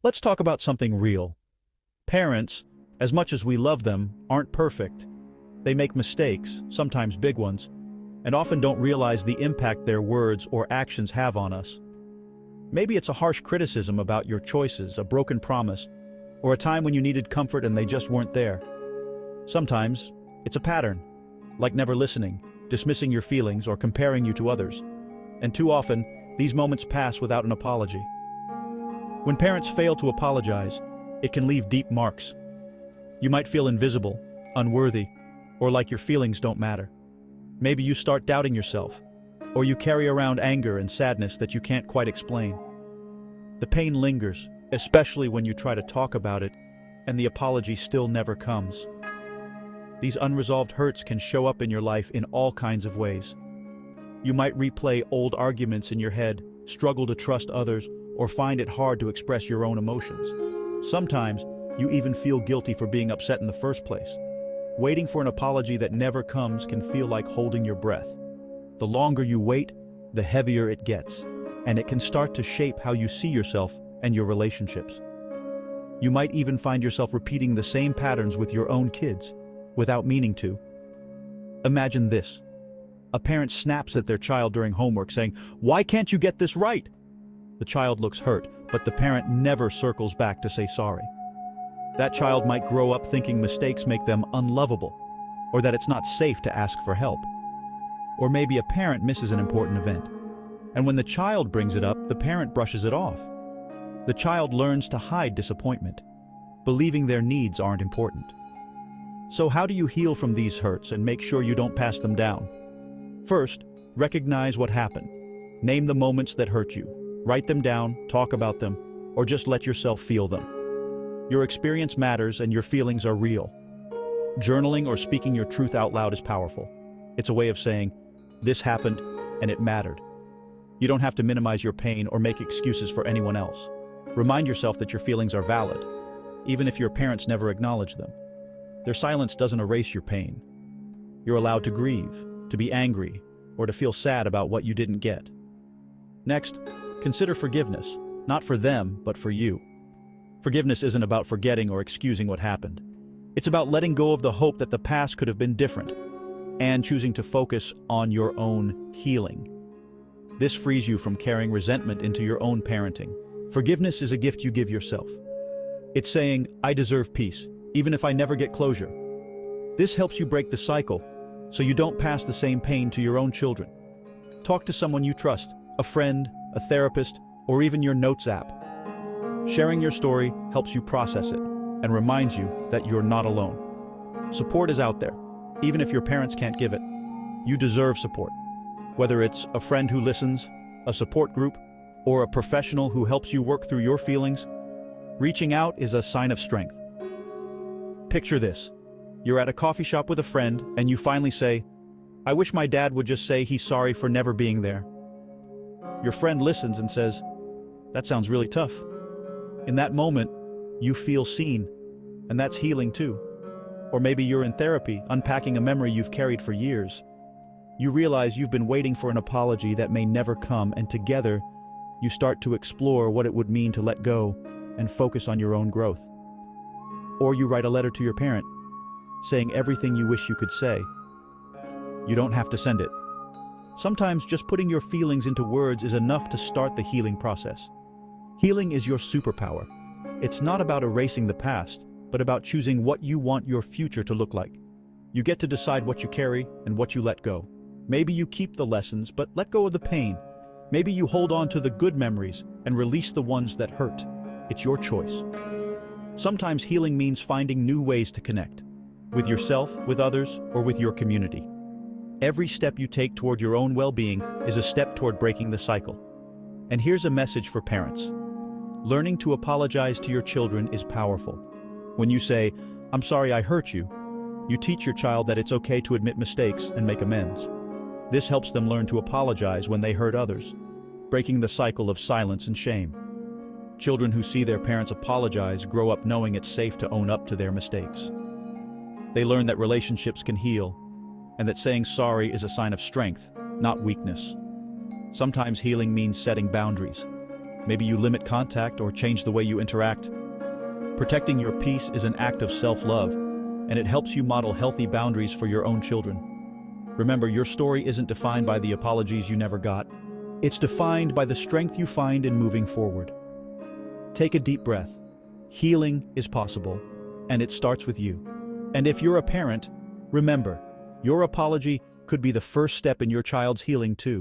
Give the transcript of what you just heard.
Let's talk about something real. Parents, as much as we love them, aren't perfect. They make mistakes, sometimes big ones, and often don't realize the impact their words or actions have on us. Maybe it's a harsh criticism about your choices, a broken promise, or a time when you needed comfort and they just weren't there. Sometimes it's a pattern, like never listening, dismissing your feelings, or comparing you to others. And too often, these moments pass without an apology. When parents fail to apologize, it can leave deep marks. You might feel invisible, unworthy, or like your feelings don't matter. Maybe you start doubting yourself, or you carry around anger and sadness that you can't quite explain. The pain lingers, especially when you try to talk about it, and the apology still never comes. These unresolved hurts can show up in your life in all kinds of ways. You might replay old arguments in your head, struggle to trust others, or find it hard to express your own emotions. Sometimes, you even feel guilty for being upset in the first place. Waiting for an apology that never comes can feel like holding your breath. The longer you wait, the heavier it gets, and it can start to shape how you see yourself and your relationships. You might even find yourself repeating the same patterns with your own kids, without meaning to. Imagine this. A parent snaps at their child during homework saying, "Why can't you get this right?" The child looks hurt, but the parent never circles back to say sorry. That child might grow up thinking mistakes make them unlovable, or that it's not safe to ask for help. Or maybe a parent misses an important event, and when the child brings it up, the parent brushes it off. The child learns to hide disappointment, believing their needs aren't important. So how do you heal from these hurts and make sure you don't pass them down? First, recognize what happened. Name the moments that hurt you. Write them down, talk about them, or just let yourself feel them. Your experience matters and your feelings are real. Journaling or speaking your truth out loud is powerful. It's a way of saying, "This happened, and it mattered." You don't have to minimize your pain or make excuses for anyone else. Remind yourself that your feelings are valid, even if your parents never acknowledge them. Their silence doesn't erase your pain. You're allowed to grieve, to be angry, or to feel sad about what you didn't get. Next, consider forgiveness, not for them, but for you. Forgiveness isn't about forgetting or excusing what happened. It's about letting go of the hope that the past could have been different, and choosing to focus on your own healing. This frees you from carrying resentment into your own parenting. Forgiveness is a gift you give yourself. It's saying, "I deserve peace, even if I never get closure." This helps you break the cycle, so you don't pass the same pain to your own children. Talk to someone you trust, a friend, a therapist, or even your notes app. Sharing your story helps you process it and reminds you that you're not alone. Support is out there, even if your parents can't give it. You deserve support. Whether it's a friend who listens, a support group, or a professional who helps you work through your feelings, reaching out is a sign of strength. Picture this. You're at a coffee shop with a friend and you finally say, "I wish my dad would just say he's sorry for never being there." Your friend listens and says, "That sounds really tough." In that moment, you feel seen, and that's healing too. Or maybe you're in therapy, unpacking a memory you've carried for years. You realize you've been waiting for an apology that may never come, and together, you start to explore what it would mean to let go and focus on your own growth. Or you write a letter to your parent, saying everything you wish you could say. You don't have to send it. Sometimes just putting your feelings into words is enough to start the healing process. Healing is your superpower. It's not about erasing the past, but about choosing what you want your future to look like. You get to decide what you carry and what you let go. Maybe you keep the lessons, but let go of the pain. Maybe you hold on to the good memories and release the ones that hurt. It's your choice. Sometimes healing means finding new ways to connect, with yourself, with others, or with your community. Every step you take toward your own well-being is a step toward breaking the cycle. And here's a message for parents. Learning to apologize to your children is powerful. When you say, "I'm sorry I hurt you," you teach your child that it's okay to admit mistakes and make amends. This helps them learn to apologize when they hurt others, breaking the cycle of silence and shame. Children who see their parents apologize grow up knowing it's safe to own up to their mistakes. They learn that relationships can heal, and that saying sorry is a sign of strength, not weakness. Sometimes healing means setting boundaries. Maybe you limit contact or change the way you interact. Protecting your peace is an act of self-love, and it helps you model healthy boundaries for your own children. Remember, your story isn't defined by the apologies you never got. It's defined by the strength you find in moving forward. Take a deep breath. Healing is possible, and it starts with you. And if you're a parent, remember, your apology could be the first step in your child's healing too.